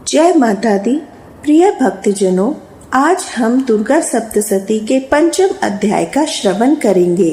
जय माता दी। प्रिय भक्तजनों, आज हम दुर्गा सप्तशती के पंचम अध्याय का श्रवण करेंगे।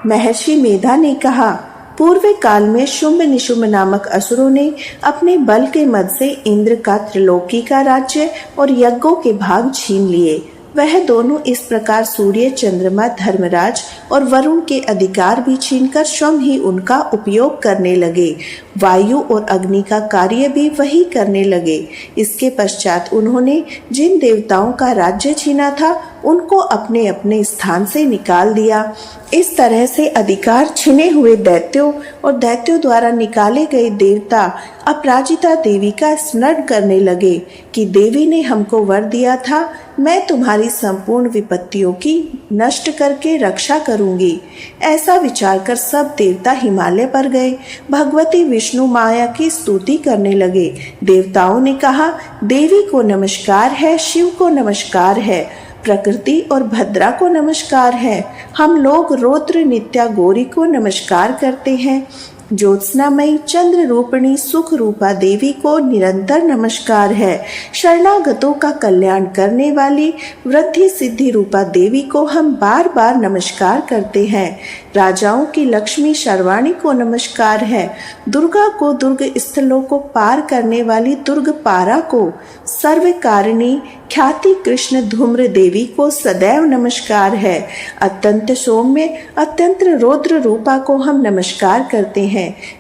महर्षि मेधा ने कहा, पूर्व काल में शुंभ निशुंभ नामक असुरों ने अपने बल के मद से इंद्र का त्रिलोकी का राज्य और यज्ञों के भाग छीन लिए। वह दोनों इस प्रकार सूर्य, चंद्रमा, धर्मराज और वरुण के अधिकार भी छीनकर स्वयं ही उनका उपयोग करने लगे। वायु और अग्नि का कार्य भी वही करने लगे। इसके पश्चात उन्होंने जिन देवताओं का राज्य छीना था उनको अपने अपने स्थान से निकाल दिया। इस तरह से अधिकार छिने हुए दैत्यों और दैत्यों द्वारा निकाले गए देवता अपराजिता देवी का स्मरण करने लगे कि देवी ने हमको वर दिया था, मैं तुम्हारी संपूर्ण विपत्तियों की नष्ट करके रक्षा करूंगी। ऐसा विचार कर सब देवता हिमालय पर गए। भगवती विष्णु माया की स्तुति करने लगे। देवताओं ने कहा, देवी को नमस्कार है, शिव को नमस्कार है, प्रकृति और भद्रा को नमस्कार है। हम लोग रौद्र नित्या गौरी को नमस्कार करते हैं। ज्योत्सनामयी चंद्र रूपिणी सुख रूपा देवी को निरंतर नमस्कार है। शरणागतों का कल्याण करने वाली वृद्धि सिद्धि रूपा देवी को हम बार बार नमस्कार करते हैं। राजाओं की लक्ष्मी शर्वाणी को नमस्कार है। दुर्गा को दुर्ग स्थलों को पार करने वाली दुर्ग पारा को, सर्वकारिणी ख्याति कृष्ण धूम्र देवी को सदैव नमस्कार है। अत्यंत सौम्य अत्यंत रौद्र रूपा को हम नमस्कार करते हैं।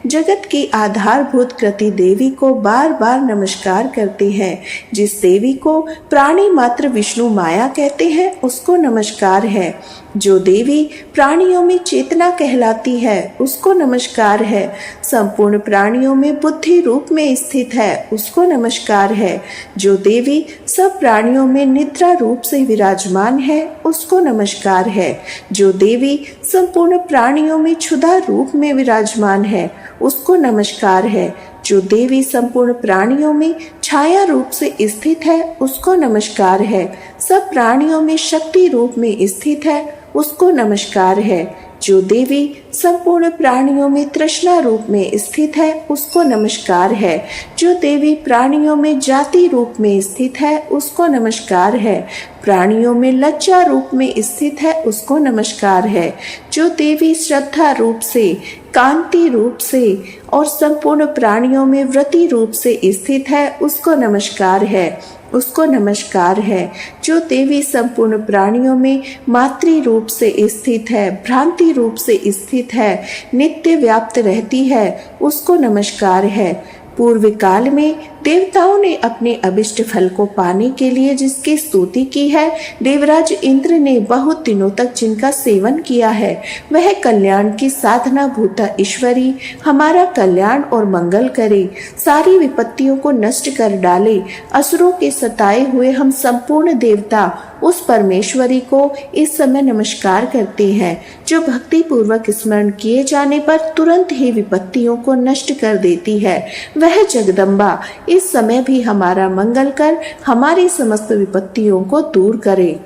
जगत की आधारभूत कृति देवी को बार बार नमस्कार करते हैं। जिस देवी को प्राणी मात्र विष्णु माया कहते हैं उसको नमस्कार है। जो देवी प्राणियों में चेतना कहलाती है उसको नमस्कार है। संपूर्ण प्राणियों में बुद्धि रूप में स्थित है उसको नमस्कार है। जो देवी सब प्राणियों में निद्रा रूप से विराजमान है उसको नमस्कार है। जो देवी संपूर्ण प्राणियों में क्षुधा रूप में विराजमान है उसको नमस्कार है। जो देवी संपूर्ण प्राणियों में छाया रूप से स्थित है उसको नमस्कार है। सब प्राणियों में शक्ति रूप में स्थित है उसको नमस्कार है। जो देवी संपूर्ण प्राणियों में तृष्णा रूप में स्थित है उसको नमस्कार है। जो देवी प्राणियों में जाति रूप में स्थित है उसको नमस्कार है। प्राणियों में लज्जा रूप में स्थित है उसको नमस्कार है। जो देवी श्रद्धा रूप से, कांति रूप से और संपूर्ण प्राणियों में व्रति रूप से स्थित है उसको नमस्कार है, उसको नमस्कार है। जो देवी संपूर्ण प्राणियों में मातृ रूप से स्थित है, भ्रांति रूप से स्थित है, नित्य व्याप्त रहती है उसको नमस्कार है। पूर्व काल में देवताओं ने अपने अभिष्ट फल को पाने के लिए जिसकी स्तुति की है, देवराज इंद्र ने बहुत दिनों तक जिनका सेवन किया है, वह कल्याण की साधना भूता ईश्वरी हमारा कल्याण और मंगल करे, सारी विपत्तियों को नष्ट कर डाले। असुरों के सताए हुए हम संपूर्ण देवता उस परमेश्वरी को इस समय नमस्कार करते हैं जो भक्ति पूर्वक स्मरण किए जाने पर तुरंत ही विपत्तियों को नष्ट कर देती है। वह जगदम्बा इस समय भी हमारा मंगल कर हमारी समस्त विपत्तियों को दूर करे।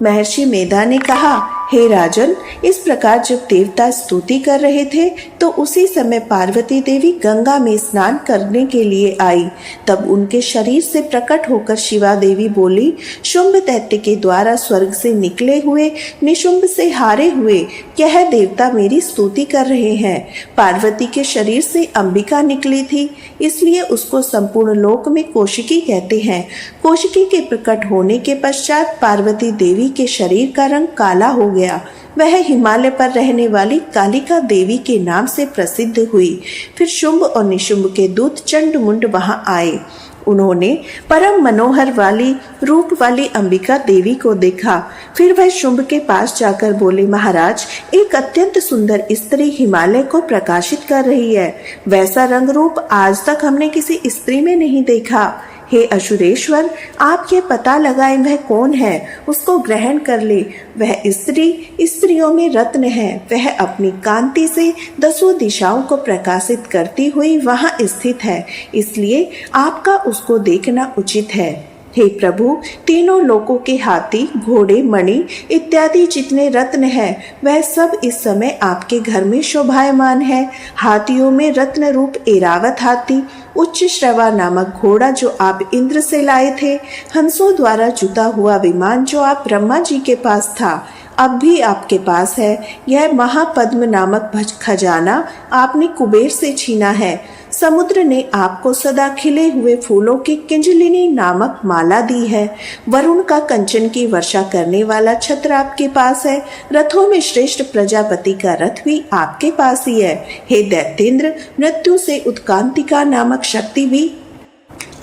महर्षि मेधा ने कहा, हे राजन, इस प्रकार जब देवता स्तुति कर रहे थे तो उसी समय पार्वती देवी गंगा में स्नान करने के लिए आई। तब उनके शरीर से प्रकट होकर शिवा देवी बोली, शुंभ दैत्य के द्वारा स्वर्ग से निकले हुए निशुंभ से हारे हुए यह देवता मेरी स्तुति कर रहे हैं। पार्वती के शरीर से अंबिका निकली थी, इसलिए उसको संपूर्ण लोक में कौशिकी कहते हैं। कौशिकी के प्रकट होने के पश्चात पार्वती देवी के शरीर का रंग काला हो गया। वह हिमालय पर रहने वाली कालिका देवी के नाम से प्रसिद्ध हुई। फिर शुंभ और निशुंभ के दूत चंड मुंड वहां आए। उन्होंने परम मनोहर वाली रूप वाली अंबिका देवी को देखा। फिर वह शुंभ के पास जाकर बोले, महाराज, एक अत्यंत सुंदर स्त्री हिमालय को प्रकाशित कर रही है। वैसा रंग रूप आज तक हमने किसी स्त्री में नहीं देखा। हे असुरेश्वर, आप ये पता लगाएं वह कौन है, उसको ग्रहण कर ले। वह स्त्री स्त्रियों में रत्न है। वह अपनी कांति से 10 दिशाओं को प्रकाशित करती हुई वहां स्थित है, इसलिए आपका उसको देखना उचित है। हे प्रभु, तीनों लोकों के हाथी, घोड़े, मणि इत्यादि जितने रत्न हैं, वह सब इस समय आपके घर में शोभायमान है। हाथियों में रत्न रूप एरावत हाथी, उच्च श्रवा नामक घोड़ा जो आप इंद्र से लाए थे, हंसों द्वारा जुता हुआ विमान जो आप ब्रह्मा जी के पास था, अब भी आपके पास है। यह महापद्म नामक खजाना आपने कुबेर से छीना है। समुद्र ने आपको सदा खिले हुए फूलों की किंजलिनी नामक माला दी है। वरुण का कंचन की वर्षा करने वाला छत्र आपके पास है। रथों में श्रेष्ठ प्रजापति का रथ भी आपके पास ही है। हे दैत्येंद्र, मृत्यु से उत्कांतिका नामक शक्ति भी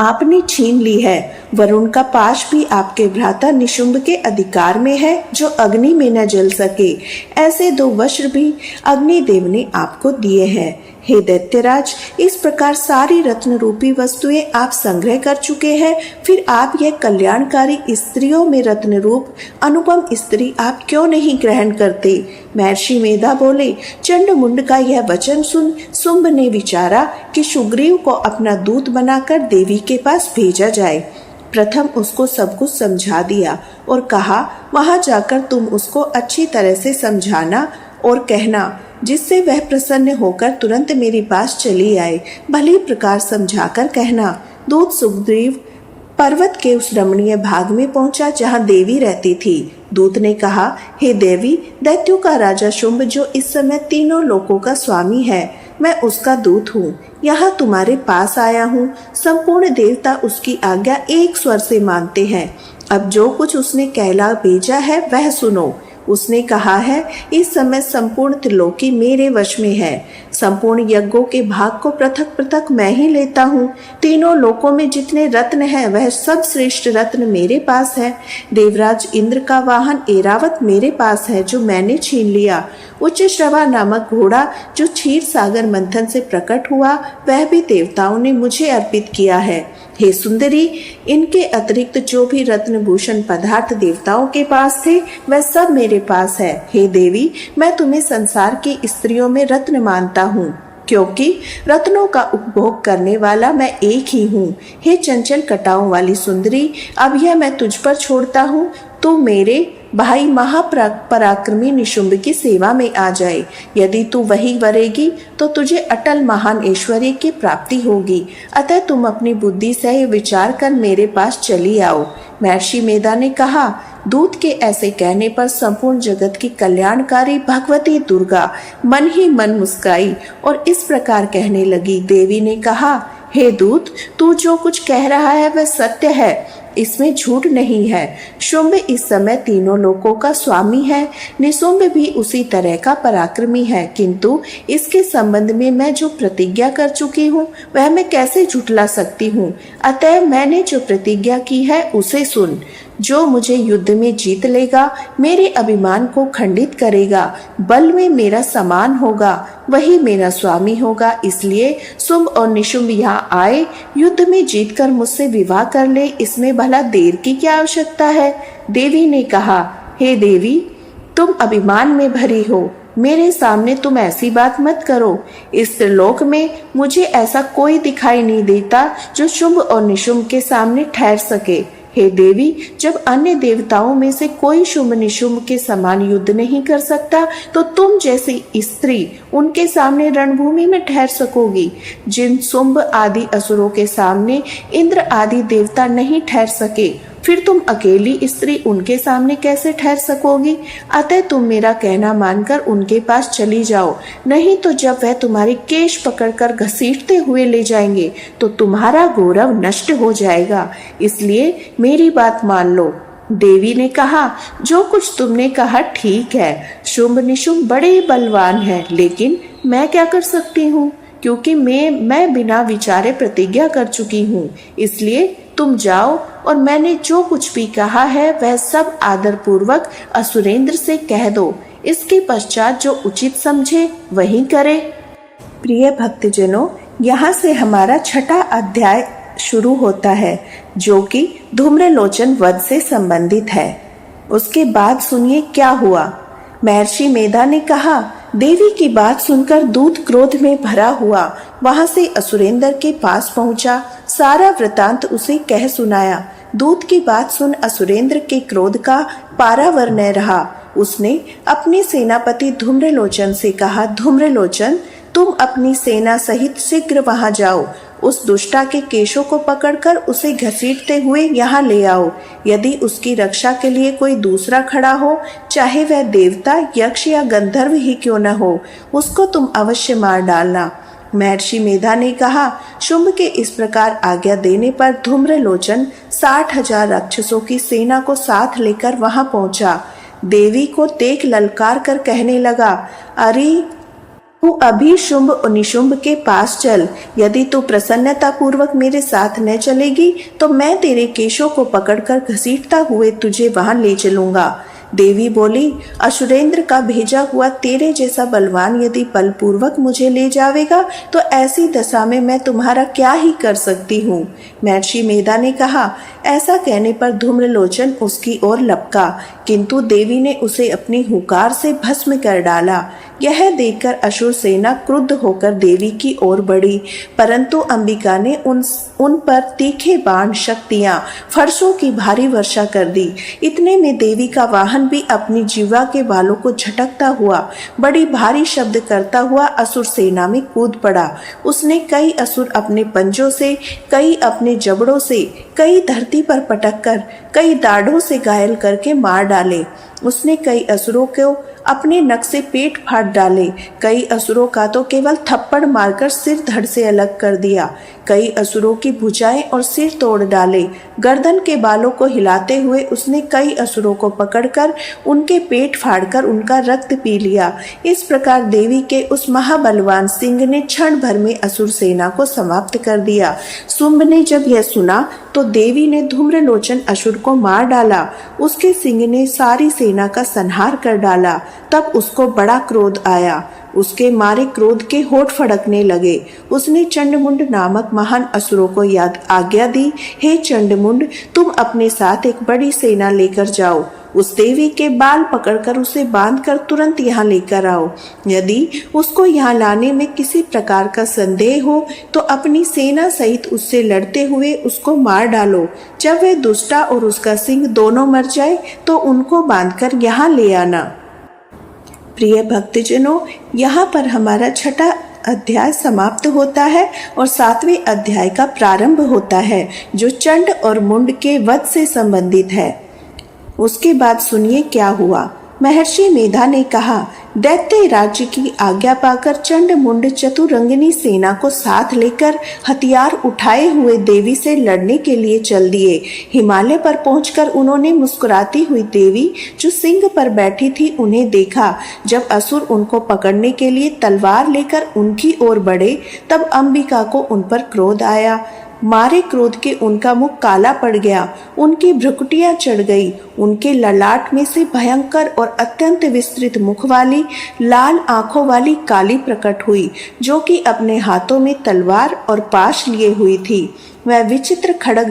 आपने छीन ली है। वरुण का पाश भी आपके भ्राता निशुंभ के अधिकार में है, जो अग्नि में न जल सके। ऐसे 2 वस्त्र भी अग्निदेव ने आपको दिए हैं। हे दैत्यराज, इस प्रकार सारी रत्न रूपी वस्तुएं आप संग्रह कर चुके हैं, फिर आप यह कल्याणकारी स्त्रियों में रत्न रूप अनुपम स्त्री आप क्यों नहीं ग्रहण करते? महर्षि मेधा बोले, चंड मुंड का यह वचन सुन शुंभ ने विचारा कि सुग्रीव को अपना दूत बनाकर देवी के पास भेजा जाए। प्रथम उसको सब कुछ समझा दिया और कहा, वहां जाकर तुम उसको अच्छी तरह से समझाना और कहना, जिससे वह प्रसन्न होकर तुरंत मेरे पास चली आए। भली प्रकार समझाकर कहना। दूत सुग्रीव पर्वत के उस रमणीय भाग में पहुंचा जहां देवी रहती थी। दूत ने कहा, हे देवी, दैत्यों का राजा शुंभ जो इस समय तीनों लोकों का स्वामी है, मैं उसका दूत हूँ। यहाँ तुम्हारे पास आया हूँ। संपूर्ण देवता उसकी आज्ञा एक स्वर से मानते हैं। अब जो कुछ उसने कहला भेजा है वह सुनो। उसने कहा है, इस समय संपूर्ण त्रिलोकी मेरे वश में है। संपूर्ण यज्ञों के भाग को पृथक पृथक मैं ही लेता हूँ। तीनों लोकों में जितने रत्न हैं, वह सब श्रेष्ठ रत्न मेरे पास है। देवराज इंद्र का वाहन एरावत मेरे पास है, जो मैंने छीन लिया। उच्च श्रवा नामक घोड़ा जो क्षीर सागर मंथन से प्रकट हुआ, वह भी देवताओं ने मुझे अर्पित किया है। हे सुंदरी, इनके अतिरिक्त जो भी रत्न भूषण पदार्थ देवताओं के पास थे, वह सब मेरे पास है। हे देवी, मैं तुम्हें संसार की स्त्रियों में रत्न मानता हूँ, क्योंकि रत्नों का उपभोग करने वाला मैं एक ही हूँ। हे चंचल कटाओं वाली सुंदरी, अब यह मैं तुझ पर छोड़ता हूँ। तू मेरे भाई महापराक्रमी निशुंभ की सेवा में आ जाए। यदि तू वही वरेगी तो तुझे अटल महान ऐश्वर्य की प्राप्ति होगी। अतः तुम अपनी बुद्धि से विचार कर मेरे पास चली आओ। महर्षि मेधा ने कहा, दूत के ऐसे कहने पर संपूर्ण जगत की कल्याणकारी भगवती दुर्गा मन ही मन मुस्काई और इस प्रकार कहने लगी। देवी ने कहा, हे दूत, तू जो कुछ कह रहा है वह सत्य है, इसमें झूठ नहीं है। शुंभ इस समय तीनों लोकों का स्वामी है। निशुंभ भी उसी तरह का पराक्रमी है, किंतु इसके संबंध में मैं जो प्रतिज्ञा कर चुकी हूँ वह मैं कैसे झुठला सकती हूँ। अतः मैंने जो प्रतिज्ञा की है उसे सुन। जो मुझे युद्ध में जीत लेगा, मेरे अभिमान को खंडित करेगा, बल में मेरा समान होगा, वही मेरा स्वामी होगा। इसलिए शुंभ और निशुंभ यहाँ आए, युद्ध में जीतकर मुझसे विवाह कर ले। इसमें भला देर की क्या आवश्यकता है? देवी ने कहा, हे देवी, तुम अभिमान में भरी हो, मेरे सामने तुम ऐसी बात मत करो। इस त्रिलोक में मुझे ऐसा कोई दिखाई नहीं देता जो शुंभ और निशुंभ के सामने ठहर सके। हे देवी, जब अन्य देवताओं में से कोई शुंभ निशुंभ के समान युद्ध नहीं कर सकता, तो तुम जैसी स्त्री उनके सामने रणभूमि में ठहर सकोगी। जिन शुंभ आदि असुरों के सामने इंद्र आदि देवता नहीं ठहर सके, फिर तुम अकेली स्त्री उनके सामने कैसे ठहर सकोगी? अतः तुम मेरा कहना मानकर उनके पास चली जाओ, नहीं तो जब वह तुम्हारी केश पकड़कर घसीटते हुए ले जाएंगे तो तुम्हारा गौरव नष्ट हो जाएगा। इसलिए मेरी बात मान लो। देवी ने कहा, जो कुछ तुमने कहा ठीक है। शुंभ निशुंभ बड़े बलवान हैं, लेकिन मैं क्या कर सकती हूँ, क्योंकि मैं बिना विचारे प्रतिज्ञा कर चुकी हूँ। इसलिए तुम जाओ और मैंने जो कुछ भी कहा है वह सब आदर पूर्वक असुरेंद्र से कह दो। इसके पश्चात जो उचित समझे वही करे। प्रिय भक्तजनों, यहाँ से हमारा 6ठा अध्याय शुरू होता है, जो कि धूम्रलोचन वध से संबंधित है। उसके बाद सुनिए क्या हुआ। महर्षि मेधा ने कहा, देवी की बात सुनकर दूत क्रोध में भरा हुआ वहां से असुरेंद्र के पास पहुंचा। सारा वृतांत उसे कह सुनाया। दूत की बात सुन असुरेंद्र के क्रोध का पारावर न रहा। उसने अपने सेनापति धूम्रलोचन से कहा, धूम्रलोचन, तुम अपनी सेना सहित शीघ्र वहां जाओ। उस दुष्टा के केशों को पकड़कर उसे घसीटते हुए यहाँ ले आओ। यदि उसकी रक्षा के लिए कोई दूसरा खड़ा हो, चाहे वह देवता, यक्ष या गंधर्व ही क्यों न हो, उसको तुम अवश्य मार डालना। महर्षि मेधा ने कहा। शुंभ के इस प्रकार आज्ञा देने पर धूम्रलोचन 60,000 राक्षसों की सेना को साथ लेकर वहां पहुंचा। देवी को देख ललकार कर कहने लगा, अरे तू अभी शुंभ और निशुंभ के पास चल। यदि तू प्रसन्नता पूर्वक मेरे साथ न चलेगी तो मैं तेरे केशों को पकड़कर घसीटता हुए तुझे वहां ले चलूंगा। देवी बोली, असुरेंद्र का भेजा हुआ तेरे जैसा बलवान यदि बलपूर्वक मुझे ले जावेगा तो ऐसी दशा में मैं तुम्हारा क्या ही कर सकती हूँ। महर्षि मेधा ने कहा। ऐसा कहने पर धूम्रलोचन उसकी ओर लपका, किंतु देवी ने उसे अपनी हुंकार से भस्म कर डाला। यह देखकर असुर सेना क्रुद्ध होकर देवी की ओर बढ़ी, परंतु अंबिका ने उन पर तीखे बाण, शक्तियां, फरसों की भारी वर्षा कर दी। इतने में देवी का वाहन भी अपनी जीवा के बालों को झटकता हुआ बड़ी भारी शब्द करता हुआ असुर सेना में कूद पड़ा। उसने कई असुर अपने पंजों से, कई अपने जबड़ों से, कई धरती पर पटककर, कई दाढ़ों से घायल करके मार डाले। उसने कई असुरों को अपने नख से पेट फाड़ डाले। कई असुरों का तो केवल थप्पड़ मारकर सिर धड़ से अलग कर दिया। कई असुरों की भुजाएं और सिर तोड़ डाले। गर्दन के बालों को हिलाते हुए उसने कई असुरों को पकड़कर उनके पेट फाड़कर उनका रक्त पी लिया। इस प्रकार देवी के उस महाबलवान सिंह ने क्षण भर में असुर सेना को समाप्त कर दिया। शुंभ ने जब यह सुना तो देवी ने धूम्रलोचन असुर को मार डाला। उसके सिंह ने सारी सेना का संहार कर डाला। तब उसको बड़ा क्रोध आया। उसके मारे क्रोध के होठ फड़कने लगे। उसने चंडमुंड नामक महान असुरों को आज्ञा दी, हे चंडमुंड, तुम अपने साथ एक बड़ी सेना लेकर जाओ। उस देवी के बाल पकड़कर उसे बांधकर तुरंत यहाँ लेकर आओ। यदि उसको यहाँ लाने में किसी प्रकार का संदेह हो तो अपनी सेना सहित उससे लड़ते हुए उसको मार डालो। जब वह दुष्टा और उसका सिंह दोनों मर जाए तो उनको बांधकर यहाँ ले आना। प्रिय भक्तजनों, यहाँ पर हमारा 6वां अध्याय समाप्त होता है और 7वें अध्याय का प्रारंभ होता है, जो चंड और मुंड के वध से संबंधित है। उसके बाद सुनिए क्या हुआ। महर्षि मेधा ने कहा, दैत्य राज्य की आज्ञा पाकर चंड मुंड चतुरंगिनी सेना को साथ लेकर हथियार उठाए हुए देवी से लड़ने के लिए चल दिए। हिमालय पर पहुंचकर उन्होंने मुस्कुराती हुई देवी जो सिंह पर बैठी थी उन्हें देखा। जब असुर उनको पकड़ने के लिए तलवार लेकर उनकी ओर बढ़े तब अंबिका को उन पर क्रोध आया। मारे क्रोध के उनका मुख काला पड़ गया, उनकी भ्रुकुटियां चढ़ गई। उनके ललाट में से भयंकर और अत्यंत विस्तृत मुख वाली, लाल आंखों वाली काली प्रकट हुई, जो कि अपने हाथों में तलवार और पाश लिए हुई थी। वह विचित्र खड़ग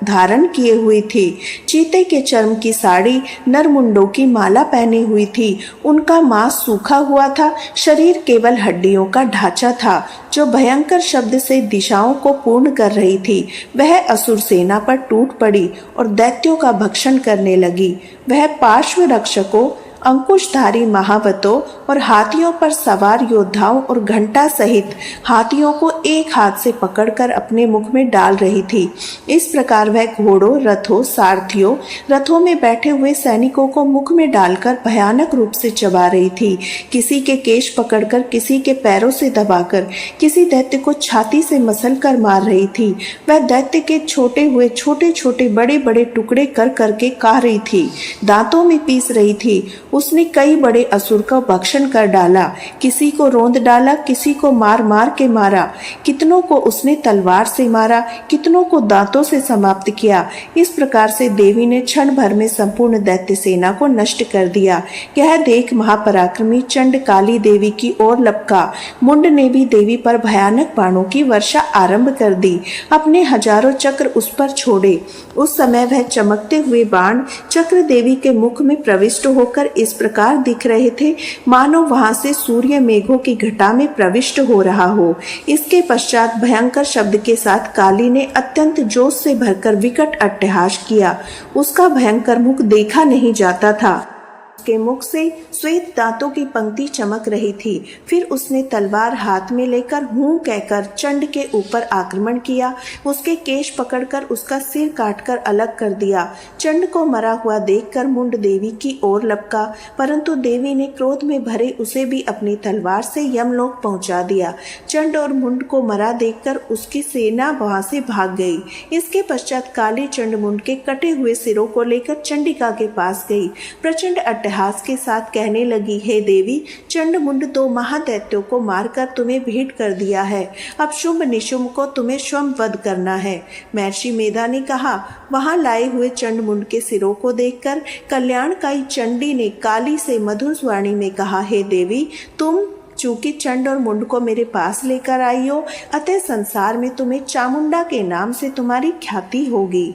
धारण किए हुई थी। चीते के चर्म की साड़ी, नरमुंडों की माला पहने हुई थी। उनका मांस सूखा हुआ था, शरीर केवल हड्डियों का ढांचा था, जो भयंकर शब्द से दिशाओं को पूर्ण कर रही थी। वह असुर सेना पर टूट पड़ी और दैत्यों का भक्षण करने लगी। वह पार्श्व रक्षकों, अंकुशधारी महावतों और हाथियों पर सवार योद्धाओं और घंटा सहित हाथियों को एक हाथ से पकड़कर अपने मुख में डाल रही थी। इस प्रकार वह घोड़ों, रथों, सारथियों, रथों में बैठे हुए सैनिकों को मुख में डालकर भयानक रूप से चबा रही थी। किसी के केश पकड़कर, किसी के पैरों से दबाकर, किसी दैत्य को छाती से मसल कर मार रही थी। वह दैत्य के छोटे हुए छोटे छोटे बड़े बड़े टुकड़े कर करके खा रही थी, दांतों में पीस रही थी। उसने कई बड़े असुर का भक्षण कर डाला, किसी को रोंद डाला, किसी को मार मार के मारा, कितनों को उसने तलवार से मारा, कितनों को दांतों से समाप्त किया। इस प्रकार से देवी ने क्षण भर में संपूर्ण दैत्य सेना को नष्ट कर दिया। यह देख महापराक्रमी चंड काली देवी की ओर लपका। मुंड ने भी देवी पर भयानक बाणों की वर्षा आरंभ कर दी, अपने हजारों चक्र उस पर छोड़े। उस समय वह चमकते हुए बाण चक्र देवी के मुख में प्रविष्ट होकर इस प्रकार दिख रहे थे मानो वहां से सूर्य मेघों की घटा में प्रविष्ट हो रहा हो। इसके पश्चात भयंकर शब्द के साथ काली ने अत्यंत जोश से भरकर विकट अट्टहास किया। उसका भयंकर मुख देखा नहीं जाता था। उसके मुख से श्वेत दांतों की पंक्ति चमक रही थी। फिर उसने तलवार हाथ में लेकर हूं कहकर चंड के ऊपर आक्रमण किया। उसके केश पकड़कर उसका सिर काटकर अलग कर दिया। चंड को मरा हुआ देखकर मुंड देवी की ओर लपका, परंतु देवी ने क्रोध में भरे उसे भी अपनी तलवार से यमलोक पहुंचा दिया। चंड और मुंड को मरा देखकर उसकी सेना वहां से भाग गई। इसके पश्चात काली चंड मुंड के कटे हुए सिरों को लेकर चंडिका के पास गई। प्रचंड अट्टहास के साथ कहने लगी, हे देवी, चंड मुंड 2 महादैत्यों को मारकर तुम्हें भेंट कर दिया है। अब शुंभ निशुंभ को तुम्हें स्वयं करना है। महर्षि मेधा ने कहा। वहां लाए हुए चंड मुंड के सिरों को देखकर कल्याणकाई चंडी ने काली से मधुर वाणी में कहा, हे देवी, तुम चूंकि चंड और मुंड को मेरे पास लेकर आई हो, अतः संसार में तुम्हें चामुंडा के नाम से तुम्हारी ख्याति होगी।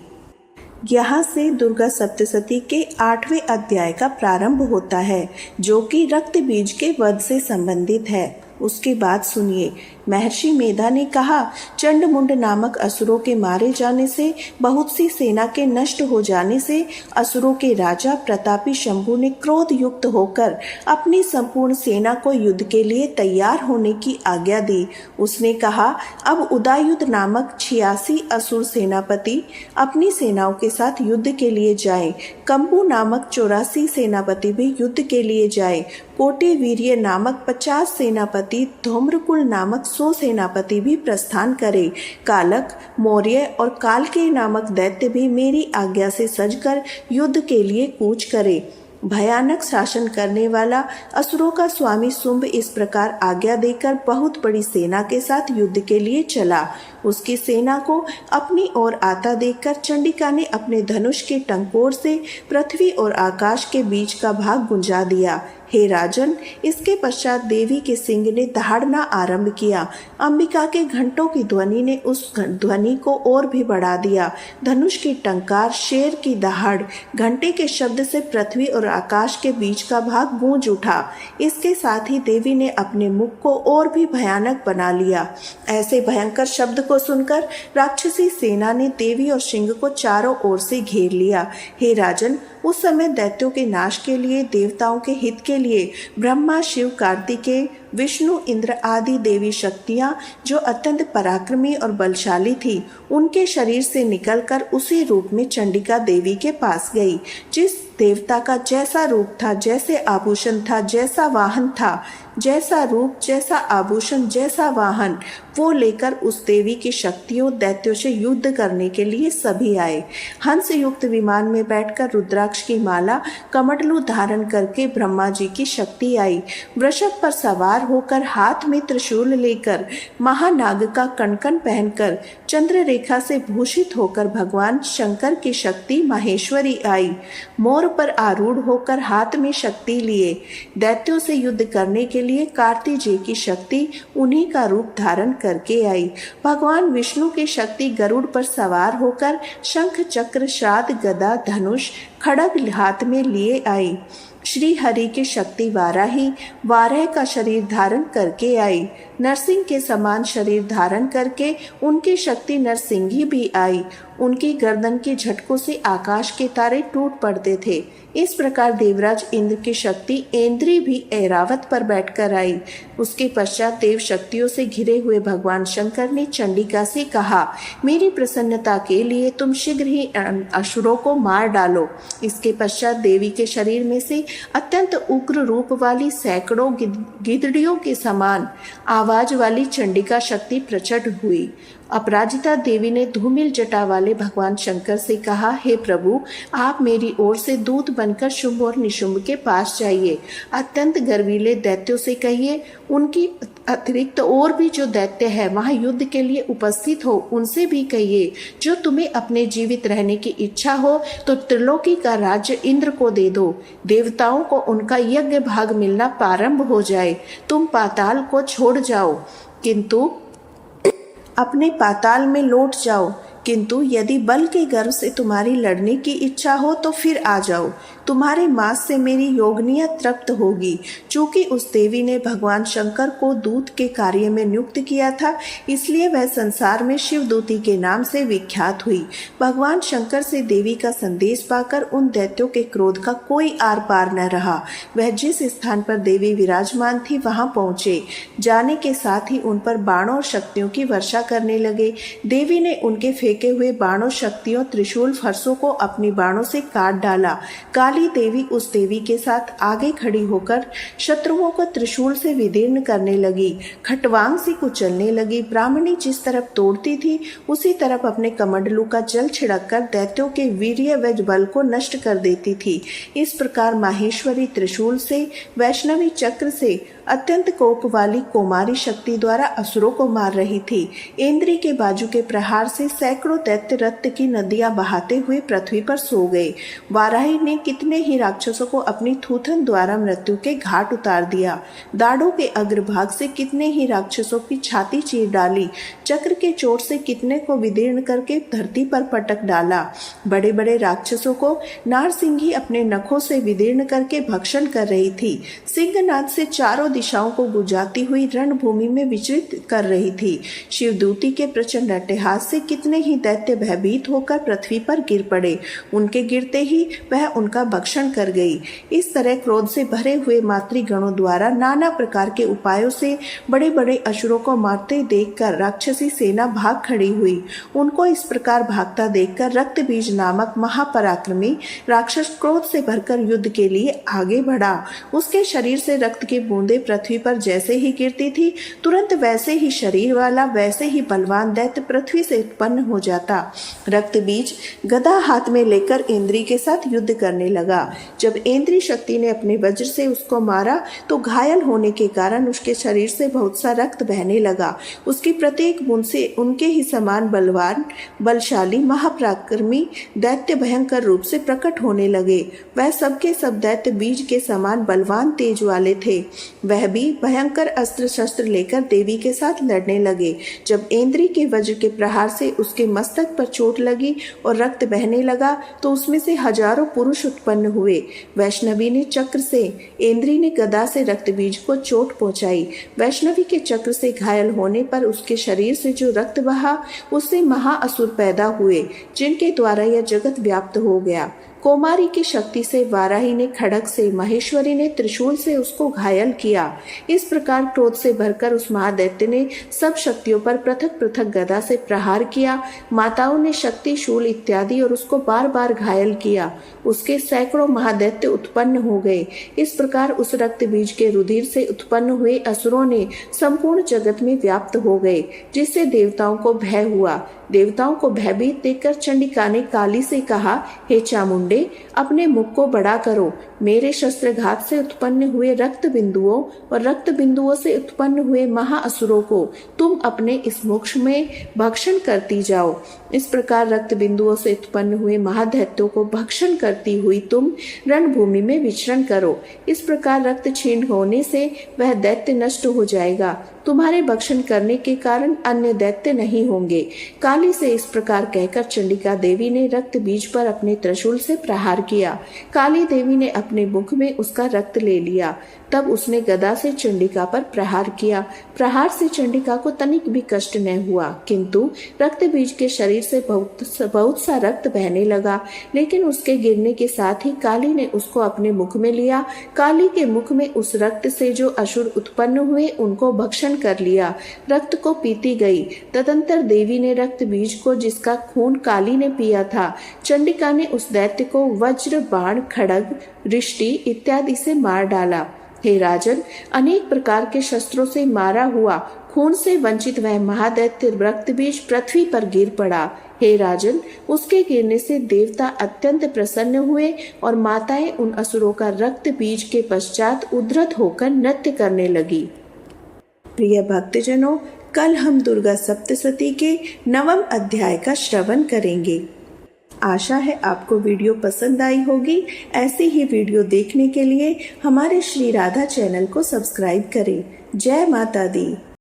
यहाँ से दुर्गा सप्तशती के 8वें अध्याय का प्रारंभ होता है, जो कि रक्त बीज के वध से संबंधित है। उसके बाद सुनिए। महर्षि मेधा ने कहा, चंड मुंड नामक असुरों के मारे जाने से, बहुत सी सेना के नष्ट हो जाने से असुरों के राजा प्रतापी शंभु ने क्रोध युक्त होकर अपनी संपूर्ण सेना को युद्ध के लिए तैयार होने की आज्ञा दी। उसने कहा, अब उदायुध नामक 86 असुर सेनापति अपनी सेनाओं के साथ युद्ध के लिए जाएं। कंबु नामक 84 सेनापति भी युद्ध के लिए जाएं। कोटे वीर्य नामक 50 सेनापति, धूम्रकुल नामक 100 सेनापति भी प्रस्थान करे। कालक, मौर्य और कालके नामक दैत्य भी मेरी आज्ञा से सजकर युद्ध के लिए कूच करे। भयानक शासन करने वाला असुरों का स्वामी शुंभ इस प्रकार आज्ञा देकर बहुत बड़ी सेना के साथ युद्ध के लिए चला। उसकी सेना को अपनी ओर आता देखकर चंडिका ने अपने धनुष के टंकोर से पृथ्वी और आकाश के बीच का भाग गुंजा दिया। हे राजन, इसके पश्चात देवी के सिंह ने दहाड़ना आरंभ किया। अंबिका के घंटों की ध्वनि ने उस ध्वनि को और भी बढ़ा दिया। धनुष की टंकार, शेर की दहाड़, घंटे के शब्द से पृथ्वी और आकाश के बीच का भाग गूंज उठा। इसके साथ ही देवी ने अपने मुख को और भी भयानक बना लिया। ऐसे भयंकर शब्द को सुनकर राक्षसी सेना ने देवी और सिंह को चारों ओर से घेर लिया। हे राजन, उस समय दैत्यों के नाश के लिए, देवताओं के हित के लिए ब्रह्मा, शिव, कार्तिकेय, विष्णु, इंद्र आदि देवी शक्तियां, जो अत्यंत पराक्रमी और बलशाली थी, उनके शरीर से निकलकर उसी रूप में चंडिका देवी के पास गई। जिस देवता का जैसा रूप था, जैसे आभूषण था, जैसा वाहन था, जैसा रूप, जैसा आभूषण, जैसा वाहन, वो लेकर उस देवी की शक्तियों दैत्यों से युद्ध करने के लिए सभी आए। हंस युक्त विमान में बैठकर रुद्राक्ष की माला, कमंडलू धारण करके ब्रह्मा जी की शक्ति आई। वृषभ पर सवार होकर, हाथ में त्रिशूल लेकर, महानाग का कणकण पहनकर, चंद्र रेखा से भूषित होकर भगवान शंकर की शक्ति माहेश्वरी आई। मोर पर आरूढ़ होकर हाथ में शक्ति लिए दैत्यों से युद्ध करने के लिए कार्तिकेय की शक्ति उन्हीं का रूप धारण करके आई। भगवान विष्णु की शक्ति गरुड़ पर सवार होकर शंख, चक्र, श्राद्ध, गदा, धनुष, खड्ग हाथ में लिए आई। श्री हरि की शक्ति वाराही, वाराह का शरीर धारण करके आई। नरसिंह के समान शरीर धारण करके उनकी शक्ति नरसिंही भी आई। उनकी गर्दन के झटकों से आकाश के तारे टूट पड़ते थे। इस प्रकार देवराज इंद्र की शक्ति ऐन्द्री भी ऐरावत पर बैठकर आई। उसके पश्चात देव शक्तियों से घिरे हुए भगवान शंकर ने चंडिका से कहा, मेरी प्रसन्नता के लिए तुम शीघ्र ही असुरों को मार डालो। इसके पश्चात देवी के शरीर में से अत्यंत उग्र रूप वाली सैकड़ों गिदड़ियों के समान आवाज वाली चंडिका शक्ति प्रचंड हुई। अपराजिता देवी ने धूमिल जटा वाले भगवान शंकर से कहा, हे प्रभु, आप मेरी ओर से दूत बनकर शुंभ और निशुंभ के पास जाइए। अत्यंत गर्वीले दैत्यों से कहिए, उनकी अतिरिक्त और भी जो दैत्य है वहां युद्ध के लिए उपस्थित हो, उनसे भी कहिए, जो तुम्हें अपने जीवित रहने की इच्छा हो तो त्रिलोकी का राज्य इंद्र को दे दो। देवताओं को उनका यज्ञ भाग मिलना प्रारंभ हो जाए। तुम पाताल को छोड़ जाओ, किंतु अपने पाताल में लौट जाओ, किंतु यदि बल के गर्व से तुम्हारी लड़ने की इच्छा हो तो फिर आ जाओ। तुम्हारे मांस से मेरी योगनिया तृप्त होगी। चूंकि उस देवी ने भगवान शंकर को दूत के कार्य में नियुक्त किया था, इसलिए वह संसार में शिवदूती के नाम से विख्यात हुई। भगवान शंकर से देवी का संदेश पाकर उन दैत्यों के क्रोध का कोई आर पार न रहा। वह जिस स्थान पर देवी विराजमान थी वहां पहुंचे। जाने के साथ ही उन पर बाणों और शक्तियों की वर्षा करने लगे। देवी ने उनके फेंके हुए बाणों, शक्तियों, त्रिशूल, फरसों को अपनी बाणों से काट डाला। काली देवी उस देवी के साथ आगे खड़ी होकर शत्रुओं को त्रिशूल से विदीर्ण करने लगी। खटवांग सी कुचलने लगी। ब्राह्मणी जिस तरफ तोड़ती थी उसी तरफ अपने कमंडलू का जल छिड़ककर दैत्यों के वीर्य व बल को नष्ट कर देती थी। इस प्रकार माहेश्वरी त्रिशूल से, वैष्णवी चक्र से, अत्यंत कोप वाली कोमारी शक्ति द्वारा असुरों को मार रही थी। इंद्री के बाजू के प्रहार से सैकड़ों दैत्य रक्त की नदियां बहाते हुए पृथ्वी पर सो गए। वाराही ने कितने ही राक्षसों को अपनी थूथन द्वारा मृत्यु के घाट उतार दिया। दाढ़ों के अग्रभाग से कितने ही राक्षसों की छाती चीर डाली। चक्र के चोट से कितने को विदीर्ण करके धरती पर पटक डाला। बड़े बड़े राक्षसों को नारसिंही अपने नखों से विदीर्ण करके भक्षण कर रही थी। सिंहनाद से चारों दिशाओं को गुजाती हुई रणभूमि में विचलित कर रही थी। शिवदूती के प्रचंड अट्टहास से कितने ही दैत्य भयभीत होकर पृथ्वी पर गिर पड़े। उनके गिरते ही वह उनका भक्षण कर गई। इस तरह क्रोध से भरे हुए मातृगणों द्वारा नाना प्रकार के उपायों से बड़े बड़े असुरों को मारते देखकर राक्षसी सेना भाग खड़ी हुई। उनको इस प्रकार भागता देखकर रक्तबीज नामक महापराक्रमी राक्षस क्रोध से भरकर युद्ध के लिए आगे बढ़ा। उसके शरीर से रक्त की बूंदें पृथ्वी पर जैसे ही गिरती थी, तुरंत वैसे ही शरीर वाला, वैसे ही बलवान दैत्य पृथ्वी से उत्पन्न हो जाता। रक्तबीज गदा हाथ में लेकर इंद्री के साथ युद्ध करने लगा। जब इंद्री शक्ति ने अपने वज्र से उसको मारा तो घायल होने के कारण उसके शरीर से बहुत सा रक्त बहने लगा। उसकी प्रत्येक बूंद से उनके ही समान बलवान, बलशाली, महापराक्रमी दैत्य भयंकर रूप से प्रकट होने लगे। वह सबके सब दैत्य बीज के समान बलवान तेज वाले थे। वह भी भयंकर अस्त्र शस्त्र लेकर देवी के साथ लड़ने लगे। जब इंद्री के वज्र के प्रहार से उसके मस्तक पर चोट लगी और रक्त बहने लगा तो उसमें से हजारों पुरुष उत्पन्न हुए। वैष्णवी ने चक्र से, इंद्री ने गदा से रक्तबीज को चोट पहुंचाई। वैष्णवी के चक्र से घायल होने पर उसके शरीर से जो रक्त बहा उससे महाअसुर पैदा हुए, जिनके द्वारा यह जगत व्याप्त हो गया। कोमारी की शक्ति से वाराही ने खड़ग से, महेश्वरी ने त्रिशूल से उसको घायल किया। इस प्रकार क्रोध से भरकर उस महादैत्य ने सब शक्तियों पर पृथक पृथक गदा से प्रहार किया। माताओं ने शक्ति, शूल इत्यादि और उसको बार बार घायल किया। उसके सैकड़ों महादैत्य उत्पन्न हो गए। इस प्रकार उस रक्त बीज के रुधिर से उत्पन्न हुए असुरों ने संपूर्ण जगत में व्याप्त हो गए, जिससे देवताओं को भय हुआ। देवताओं को भयभीत देखकर चंडिका ने काली से कहा, हे चामुंडे, अपने मुख को बड़ा करो। मेरे शस्त्रघात से उत्पन्न हुए रक्त बिंदुओं और रक्त बिंदुओं से उत्पन्न हुए महाअसुरों को तुम अपने इस मुख में भक्षण करती जाओ। इस प्रकार रक्त बिंदुओं से उत्पन्न हुए महादैत्यों को भक्षण करती हुई तुम रणभूमि में विचरण करो। इस प्रकार रक्त क्षीण होने से वह दैत्य नष्ट हो जाएगा। तुम्हारे भक्षण करने के कारण अन्य दैत्य नहीं होंगे। काली से इस प्रकार कहकर चंडिका देवी ने रक्त बीज पर अपने त्रिशूल से प्रहार किया। काली देवी ने अपने मुख में उसका रक्त ले लिया। तब उसने गदा से चंडिका पर प्रहार किया। प्रहार से चंडिका को तनिक भी कष्ट न हुआ, किंतु रक्त बीज के शरीर से बहुत सा रक्त बहने लगा। लेकिन उसके गिरने के साथ ही काली ने उसको अपने मुख में लिया। काली के मुख में उस रक्त से जो असुर उत्पन्न हुए उनको भक्षण कर लिया। रक्त को पीती गई। तदंतर देवी ने रक्त बीज को, जिसका खून काली ने पिया था, चंडिका ने उस दैत्य को वज्र, बाण, खड़ग, रिष्टि इत्यादि से मार डाला। हे राजन, अनेक प्रकार के शस्त्रों से मारा हुआ, खून से वंचित वह महादैत्य रक्त बीज पृथ्वी पर गिर पड़ा। हे राजन, उसके गिरने से देवता अत्यंत प्रसन्न हुए और माताएं उन असुरों का रक्त बीज के पश्चात उद्धृत होकर नृत्य करने लगी। प्रिय भक्तजनों, कल हम दुर्गा सप्तशती के 9वें अध्याय का श्रवण करेंगे। आशा है आपको वीडियो पसंद आई होगी। ऐसी ही वीडियो देखने के लिए हमारे श्री राधा चैनल को सब्सक्राइब करें। जय माता दी।